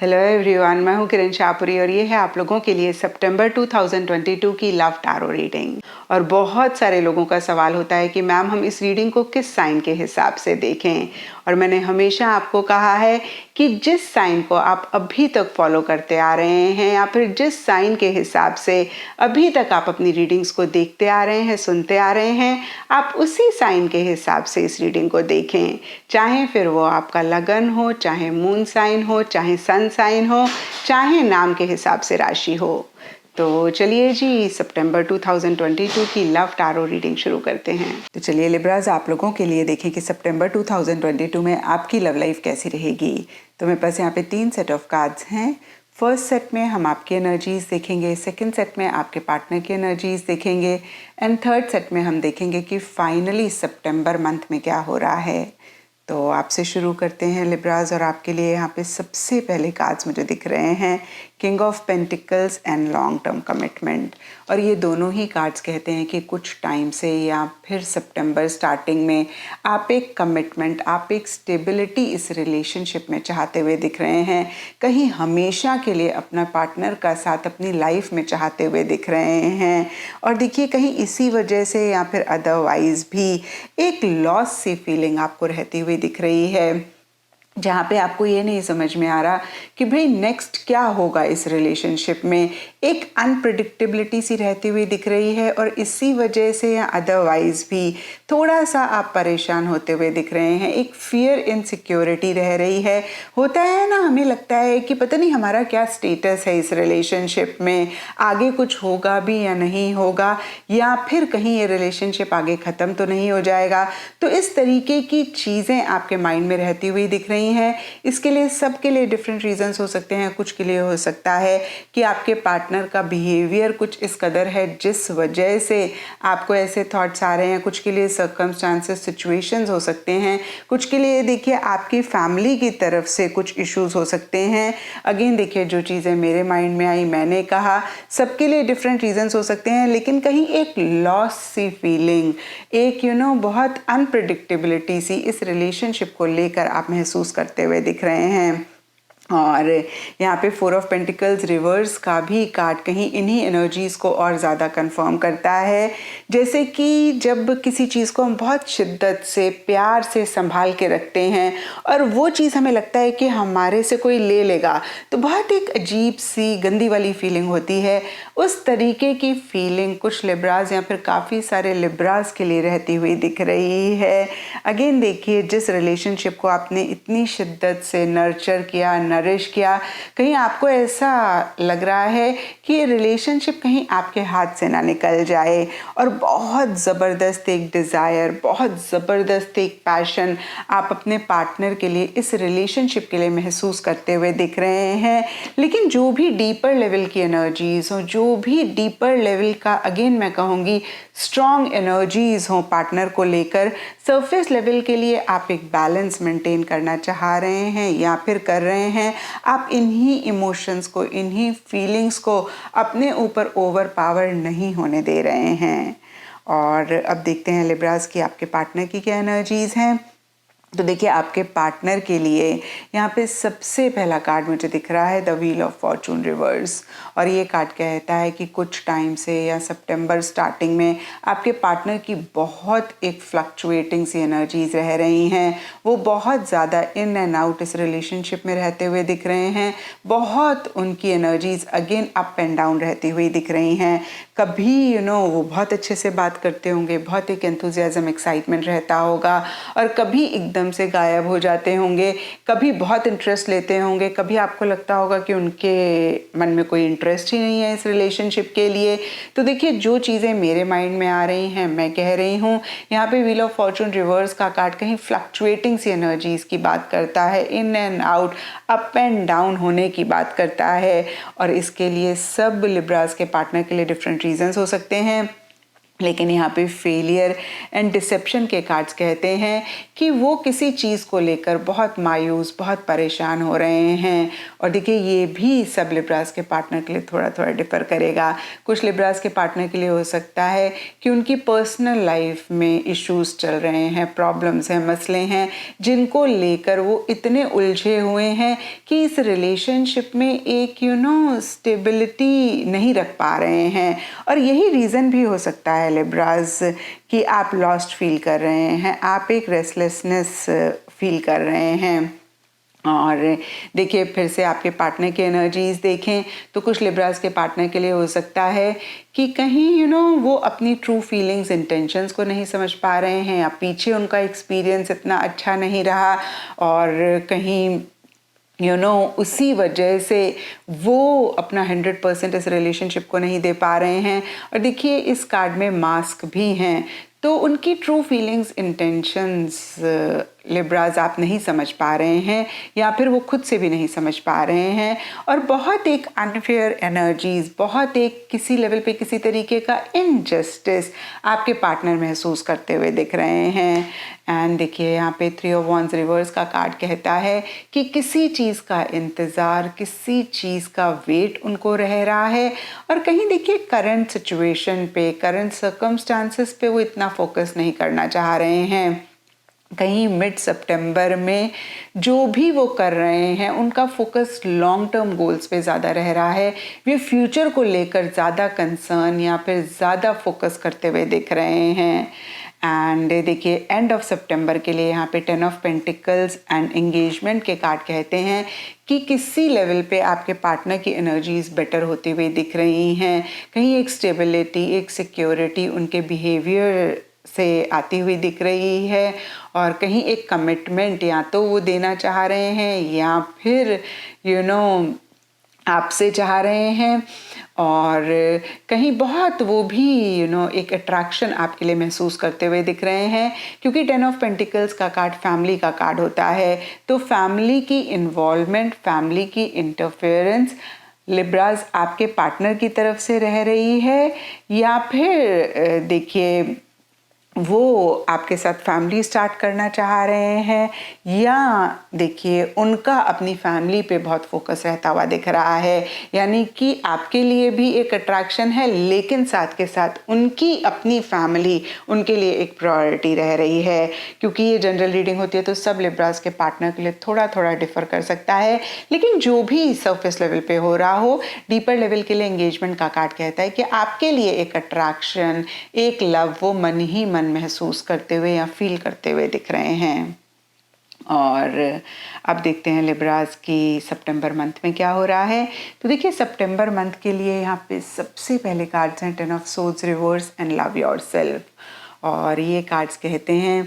Hello everyone, मैं हूं किरण शाहपुरी और ये है आप लोगों के लिए सितंबर 2022 की लव टैरो रीडिंग। और बहुत सारे लोगों का सवाल होता है कि मैम हम इस रीडिंग को किस साइन के हिसाब से देखें। और मैंने हमेशा आपको कहा है कि जिस साइन को आप अभी तक फॉलो करते आ रहे हैं या फिर जिस साइन के हिसाब से अभी तक आप अपनी रीडिंग्स को देखते आ रहे हैं, सुनते आ रहे हैं, आप उसी साइन के हिसाब से इस रीडिंग को देखें। चाहे फिर वो आपका लगन हो, चाहे मून साइन हो, चाहे सन साइन हो, चाहे नाम के हिसाब से राशि हो। तो चलिए जी, सितंबर 2022 की लव टैरो रीडिंग शुरू करते हैं। तो चलिए लिब्राज, आप लोगों के लिए देखें कि सितंबर 2022 में आपकी लव लाइफ कैसी रहेगी। तो मेरे पास यहाँ पे 3 सेट ऑफ कार्ड्स हैं। फर्स्ट सेट में हम आपकी एनर्जीज देखेंगे, सेकंड सेट में आपके पार्टनर की एनर्जीज देखेंगे एंड थर्ड सेट में हम देखेंगे कि फाइनली सितंबर मंथ में क्या हो रहा है। तो आपसे शुरू करते हैं लिब्राज, और आपके लिए यहाँ पे सबसे पहले कार्ड्स मुझे दिख रहे हैं king of pentacles and long term commitment. और ये दोनों ही कार्ड्स कहते हैं कि कुछ टाइम से या फिर सितंबर स्टार्टिंग में आप एक कमिटमेंट, आप एक स्टेबिलिटी इस रिलेशनशिप में चाहते हुए दिख रहे हैं। कहीं हमेशा के लिए अपना पार्टनर का साथ अपनी लाइफ में चाहते हुए दिख रहे हैं। और देखिए, कहीं इसी वजह से या फिर अदरवाइज भी एक लॉस सी फीलिंग आपको रहती हुई दिख रही है, जहाँ पे आपको ये नहीं समझ में आ रहा कि भाई नेक्स्ट क्या होगा इस रिलेशनशिप में। एक अनप्रिडिक्टेबिलिटी सी रहती हुई दिख रही है और इसी वजह से या अदरवाइज भी थोड़ा सा आप परेशान होते हुए दिख रहे हैं। एक फियर इनसिक्योरिटी रह रही है। होता है ना, हमें लगता है कि पता नहीं हमारा क्या स्टेटस है इस रिलेशनशिप में, आगे कुछ होगा भी या नहीं होगा, या फिर कहीं ये रिलेशनशिप आगे ख़त्म तो नहीं हो जाएगा। तो इस तरीके की चीज़ें आपके माइंड में रहती हुई दिख रही हैं। इसके लिए सबके लिए डिफरेंट रीजंस हो सकते हैं। कुछ के लिए हो सकता है कि आपके पार्टनर का बिहेवियर कुछ इस कदर है जिस वजह से आपको ऐसे थॉट्स आ रहे हैं। कुछ के लिए सर्कमस्टांसेस, सिचुएशंस हो सकते हैं। कुछ के लिए देखिए आपकी फैमिली की तरफ से कुछ इश्यूज हो सकते हैं। अगेन देखिए, जो चीज़ें मेरे माइंड में आई मैंने कहा, सबके लिए डिफरेंट रीजंस हो सकते हैं। लेकिन कहीं एक लॉस सी फीलिंग, एक बहुत अनप्रिडिक्टेबिलिटी सी इस रिलेशनशिप को लेकर आप महसूस करते हुए दिख रहे हैं। और यहाँ पे 4 ऑफ पेंटिकल्स रिवर्स का भी कार्ड कहीं इन्हीं एनर्जीज़ को और ज़्यादा कंफर्म करता है। जैसे कि जब किसी चीज़ को हम बहुत शिद्दत से, प्यार से संभाल के रखते हैं और वो चीज़ हमें लगता है कि हमारे से कोई ले लेगा, तो बहुत एक अजीब सी गंदी वाली फीलिंग होती है। उस तरीके की फीलिंग कुछ लिब्राज या फिर काफ़ी सारे लिब्राज के लिए रहती हुई दिख रही है। अगेन देखिए, जिस रिलेशनशिप को आपने इतनी शिद्दत से नर्चर किया, नरिश किया, कहीं आपको ऐसा लग रहा है कि ये रिलेशनशिप कहीं आपके हाथ से ना निकल जाए। और बहुत ज़बरदस्त एक डिज़ायर, बहुत ज़बरदस्त एक पैशन आप अपने पार्टनर के लिए, इस रिलेशनशिप के लिए महसूस करते हुए दिख रहे हैं। लेकिन जो भी डीपर लेवल की एनर्जीज़ हों, जो भी डीपर लेवल का, अगेन मैं कहूँगी स्ट्रॉन्ग एनर्जीज़ हों पार्टनर को लेकर, सरफेस लेवल के लिए आप एक बैलेंस मेंटेन करना चाह रहे हैं या फिर कर रहे हैं। आप इन्हीं इमोशंस को, इन्हीं फीलिंग्स को अपने ऊपर ओवर पावर नहीं होने दे रहे हैं। और अब देखते हैं लिब्राज की आपके पार्टनर की क्या एनर्जीज़ हैं। तो देखिए, आपके पार्टनर के लिए यहाँ पे सबसे पहला कार्ड मुझे दिख रहा है the wheel of Fortune reverse. और ये कार्ड कहता है कि कुछ टाइम से या सितंबर स्टार्टिंग में आपके पार्टनर की बहुत एक फ्लक्चुएटिंग सी एनर्जीज रह रही हैं। वो बहुत ज़्यादा इन एंड आउट इस रिलेशनशिप में रहते हुए दिख रहे हैं। बहुत उनकी energies again up and down रहती हुई दिख रही हैं। कभी वो बहुत अच्छे से बात करते होंगे, बहुत एक एंथुजियाज्म, एक्साइटमेंट रहता होगा, और कभी एकदम से गायब हो जाते होंगे। कभी बहुत इंटरेस्ट लेते होंगे, कभी आपको लगता होगा कि उनके मन में कोई इंटरेस्ट ही नहीं है इस रिलेशनशिप के लिए। तो देखिए, जो चीज़ें मेरे माइंड में आ रही हैं मैं कह रही हूँ। यहाँ पे व्हील ऑफ फॉर्चून रिवर्स का कार्ड कहीं फ्लक्चुएटिंग सी एनर्जीज की बात करता है, in and out, up and down होने की बात करता है। और इसके लिए सब लिब्रास के पार्टनर के लिए डिफरेंट रीजंस हो सकते हैं। लेकिन यहाँ पे फेलियर एंड डिसेप्शन के कार्ड्स कहते हैं कि वो किसी चीज़ को लेकर बहुत मायूस, बहुत परेशान हो रहे हैं। और देखिए ये भी सब लिब्रास के पार्टनर के लिए थोड़ा थोड़ा डिफर करेगा। कुछ लिब्रास के पार्टनर के लिए हो सकता है कि उनकी पर्सनल लाइफ में इश्यूज चल रहे हैं, प्रॉब्लम्स हैं, मसले हैं, जिनको लेकर वो इतने उलझे हुए हैं कि इस रिलेशनशिप में एक स्टेबिलिटी नहीं रख पा रहे हैं। और यही रीज़न भी हो सकता है लिब्रास कि आप लॉस्ट फील कर रहे हैं, आप एक रेस्टलेसनेस फील कर रहे हैं। और देखिए फिर से आपके पार्टनर की एनर्जीज देखें तो कुछ लिब्रास के पार्टनर के लिए हो सकता है कि कहीं वो अपनी ट्रू फीलिंग्स, इंटेंशंस को नहीं समझ पा रहे हैं, या पीछे उनका एक्सपीरियंस इतना अच्छा नहीं रहा और कहीं उसी वजह से वो अपना 100% इस रिलेशनशिप को नहीं दे पा रहे हैं। और देखिए इस कार्ड में मास्क भी हैं, तो उनकी ट्रू फीलिंग्स, इंटेंशंस लिब्रास आप नहीं समझ पा रहे हैं, या फिर वो खुद से भी नहीं समझ पा रहे हैं। और बहुत एक अनफेयर एनर्जीज, बहुत एक किसी लेवल पे किसी तरीके का इनजस्टिस आपके पार्टनर महसूस करते हुए दिख रहे हैं। एंड देखिए यहाँ पे 3 ऑफ वॉन्ड्स रिवर्स का कार्ड कहता है कि किसी चीज़ का इंतज़ार, किसी चीज़ का वेट उनको रह रहा है। और कहीं देखिए करंट सिचुएशन पे, करंट सर्कमस्टांसेस पे वो इतना फोकस नहीं करना चाह रहे हैं। कहीं मिड सितंबर में जो भी वो कर रहे हैं उनका फोकस लॉन्ग टर्म गोल्स पे ज़्यादा रह रहा है। वे फ्यूचर को लेकर ज़्यादा कंसर्न या फिर ज़्यादा फोकस करते हुए दिख रहे हैं। एंड देखिए एंड ऑफ सितंबर के लिए यहाँ पे 10 ऑफ पेंटिकल्स एंड एंगेजमेंट के कार्ड कहते हैं कि किसी लेवल पे आपके पार्टनर की एनर्जीज बेटर होती हुई दिख रही हैं। कहीं एक स्टेबिलिटी, एक सिक्योरिटी उनके बिहेवियर से आती हुई दिख रही है। और कहीं एक कमिटमेंट या तो वो देना चाह रहे हैं या फिर आपसे चाह रहे हैं। और कहीं बहुत वो भी एक अट्रैक्शन आपके लिए महसूस करते हुए दिख रहे हैं, क्योंकि 10 ऑफ पेंटिकल्स का कार्ड फैमिली का कार्ड होता है। तो फैमिली की इन्वॉल्वमेंट, फैमिली की इंटरफेरेंस लिब्रास आपके पार्टनर की तरफ से रह रही है, या फिर देखिए वो आपके साथ फैमिली स्टार्ट करना चाह रहे हैं, या देखिए उनका अपनी फैमिली पे बहुत फोकस रहता हुआ दिख रहा है। यानी कि आपके लिए भी एक अट्रैक्शन है, लेकिन साथ के साथ उनकी अपनी फैमिली उनके लिए एक प्रायोरिटी रह रही है। क्योंकि ये जनरल रीडिंग होती है तो सब लिब्रास के पार्टनर के लिए थोड़ा थोड़ा डिफर कर सकता है, लेकिन जो भी सरफेस लेवल पे हो रहा हो, डीपर लेवल के लिए एंगेजमेंट का कार्ड कहता है कि आपके लिए एक अट्रैक्शन, एक लव वो मन ही मन महसूस करते हुए या फील करते हुए दिख रहे हैं। और अब देखते हैं लिब्रास की सितंबर मंथ में क्या हो रहा है। तो देखिए सितंबर मंथ के लिए यहाँ पे सबसे पहले कार्ड्स हैं 10 of swords reverse and love yourself. और ये कार्ड्स कहते हैं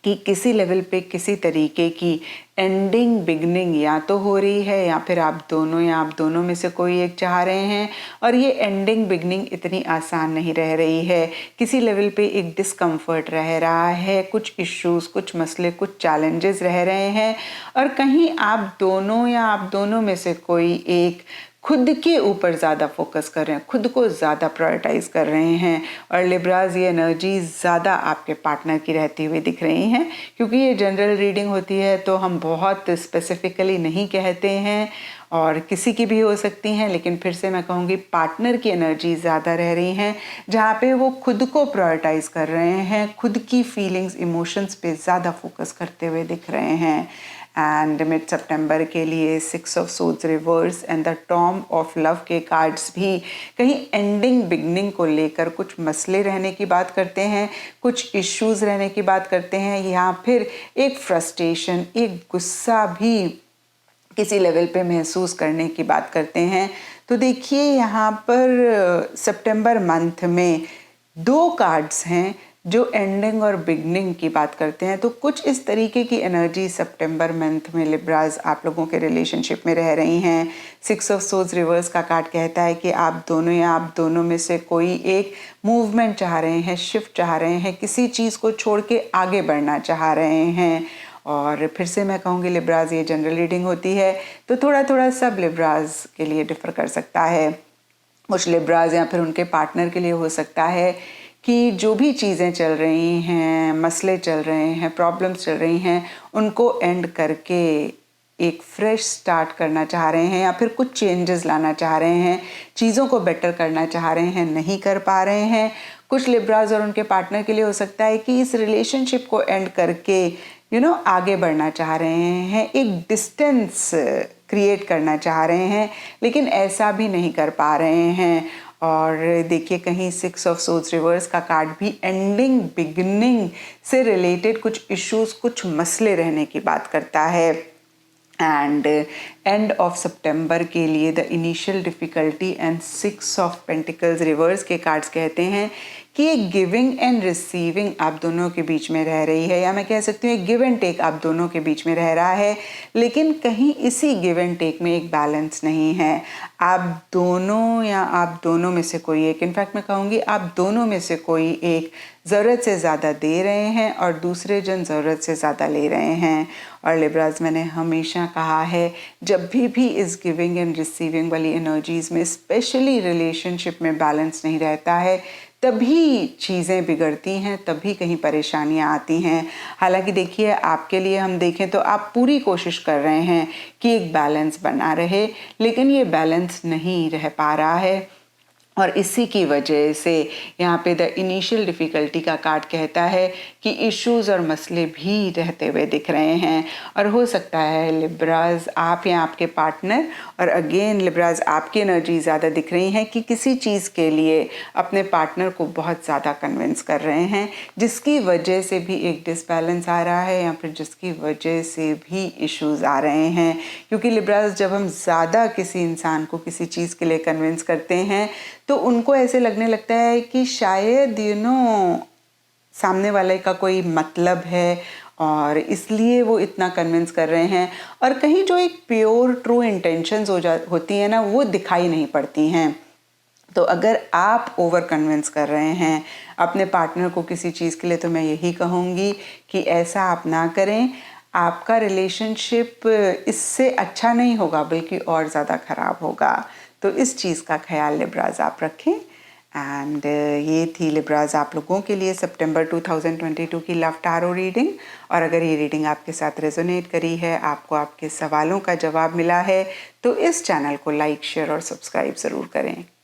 कि किसी लेवल पे किसी तरीके की एंडिंग बिगनिंग या तो हो रही है, या फिर आप दोनों में से कोई एक चाह रहे हैं। और ये एंडिंग बिगनिंग इतनी आसान नहीं रह रही है, किसी लेवल पे एक डिस्कम्फर्ट रह रहा है, कुछ इश्यूज, कुछ मसले, कुछ चैलेंजेस रह रहे हैं। और कहीं आप दोनों में से कोई एक खुद के ऊपर ज़्यादा फोकस कर रहे हैं, खुद को ज़्यादा प्रायोरिटाइज कर रहे हैं। और लिब्रास ये एनर्जी ज़्यादा आपके पार्टनर की रहती हुई दिख रही हैं। क्योंकि ये जनरल रीडिंग होती है तो हम बहुत स्पेसिफिकली नहीं कहते हैं, और किसी की भी हो सकती हैं, लेकिन फिर से मैं कहूँगी पार्टनर की एनर्जी ज़्यादा रह रही हैं, जहाँ पे वो खुद को प्रायोरिटाइज कर रहे हैं, खुद की फीलिंग्स, इमोशंस पे ज़्यादा फोकस करते हुए दिख रहे हैं। एंड मिड सितंबर के लिए 6 of swords reverse and the Tom of love के कार्ड्स भी कहीं एंडिंग बिगनिंग को लेकर कुछ मसले रहने की बात करते हैं, कुछ इश्यूज रहने की बात करते हैं, या फिर एक फ्रस्ट्रेशन, एक गुस्सा भी किसी लेवल पे महसूस करने की बात करते हैं। तो देखिए यहाँ पर सितंबर मंथ में 2 कार्ड्स हैं जो एंडिंग और बिगनिंग की बात करते हैं। तो कुछ इस तरीके की एनर्जी सितंबर मंथ में लिब्रास आप लोगों के रिलेशनशिप में रह रही हैं। 6 ऑफ सोर्ड्स रिवर्स का कार्ड कहता है कि आप दोनों में से कोई एक मूवमेंट चाह रहे हैं, शिफ्ट चाह रहे हैं, किसी चीज़ को छोड़ के आगे बढ़ना चाह रहे हैं। और फिर से मैं कहूँगी लिब्रास ये जनरल रीडिंग होती है तो थोड़ा थोड़ा सब लिब्रास के लिए डिफर कर सकता है। कुछ लिब्रास या फिर उनके पार्टनर के लिए हो सकता है कि जो भी चीज़ें चल रही हैं, मसले चल रहे हैं, प्रॉब्लम्स चल रही हैं, उनको एंड करके एक फ्रेश स्टार्ट करना चाह रहे हैं या फिर कुछ चेंजेस लाना चाह रहे हैं, चीज़ों को बेटर करना चाह रहे हैं, नहीं कर पा रहे हैं। कुछ लिब्राज और उनके पार्टनर के लिए हो सकता है कि इस रिलेशनशिप को एंड करके आगे बढ़ना चाह रहे हैं, एक डिस्टेंस क्रिएट करना चाह रहे हैं, लेकिन ऐसा भी नहीं कर पा रहे हैं। और देखिए कहीं 6 ऑफ सोर्ड्स रिवर्स का कार्ड भी एंडिंग बिगिनिंग से रिलेटेड कुछ इश्यूज, कुछ मसले रहने की बात करता है। एंड एंड ऑफ सितंबर के लिए the initial difficulty and 6 of pentacles reverse के कार्ड्स कहते हैं कि एक गिविंग एंड रिसीविंग आप दोनों के बीच में रह रही है, या मैं कह सकती हूँ एक गिव एंड टेक आप दोनों के बीच में रह रहा है, लेकिन कहीं इसी गिव एंड टेक में एक बैलेंस नहीं है। आप दोनों या आप दोनों में से कोई एक, इनफैक्ट मैं कहूँगी आप दोनों में से कोई एक ज़रूरत से ज़्यादा दे रहे हैं और दूसरे जन ज़रूरत से ज़्यादा ले रहे हैं। और लिब्राज, मैंने हमेशा कहा है जब भी इस गिविंग एंड रिसीविंग वाली एनर्जीज़ में, स्पेशली रिलेशनशिप में बैलेंस नहीं रहता है, तभी चीज़ें बिगड़ती हैं, तभी कहीं परेशानियां आती हैं। हालांकि देखिए आपके लिए हम देखें तो आप पूरी कोशिश कर रहे हैं कि एक बैलेंस बना रहे, लेकिन ये बैलेंस नहीं रह पा रहा है। और इसी की वजह से यहाँ पे द इनिशियल डिफ़िकल्टी का कार्ड कहता है कि इश्यूज़ और मसले भी रहते हुए दिख रहे हैं। और हो सकता है लिब्राज आप या आपके पार्टनर, और अगेन लिब्राज आपकी एनर्जी ज़्यादा दिख रही हैं कि किसी चीज़ के लिए अपने पार्टनर को बहुत ज़्यादा कन्विंस कर रहे हैं, जिसकी वजह से भी एक डिसबैलेंस आ रहा है या फिर जिसकी वजह से भी इश्यूज़ आ रहे हैं। क्योंकि लिब्राज, जब हम ज़्यादा किसी इंसान को किसी चीज़ के लिए कन्विंस करते हैं तो उनको ऐसे लगने लगता है कि शायद सामने वाले का कोई मतलब है और इसलिए वो इतना कन्विंस कर रहे हैं, और कहीं जो एक प्योर ट्रू इंटेंशंस होती हैं ना, वो दिखाई नहीं पड़ती हैं। तो अगर आप ओवर कन्विंस कर रहे हैं अपने पार्टनर को किसी चीज़ के लिए, तो मैं यही कहूँगी कि ऐसा आप ना करें। आपका रिलेशनशिप इससे अच्छा नहीं होगा, बल्कि और ज़्यादा ख़राब होगा। तो इस चीज़ का ख्याल लिब्राज आप रखें। एंड ये थी लिब्राज आप लोगों के लिए सितंबर 2022 की लव टैरो रीडिंग। और अगर ये रीडिंग आपके साथ रेजोनेट करी है, आपको आपके सवालों का जवाब मिला है, तो इस चैनल को लाइक, शेयर और सब्सक्राइब ज़रूर करें।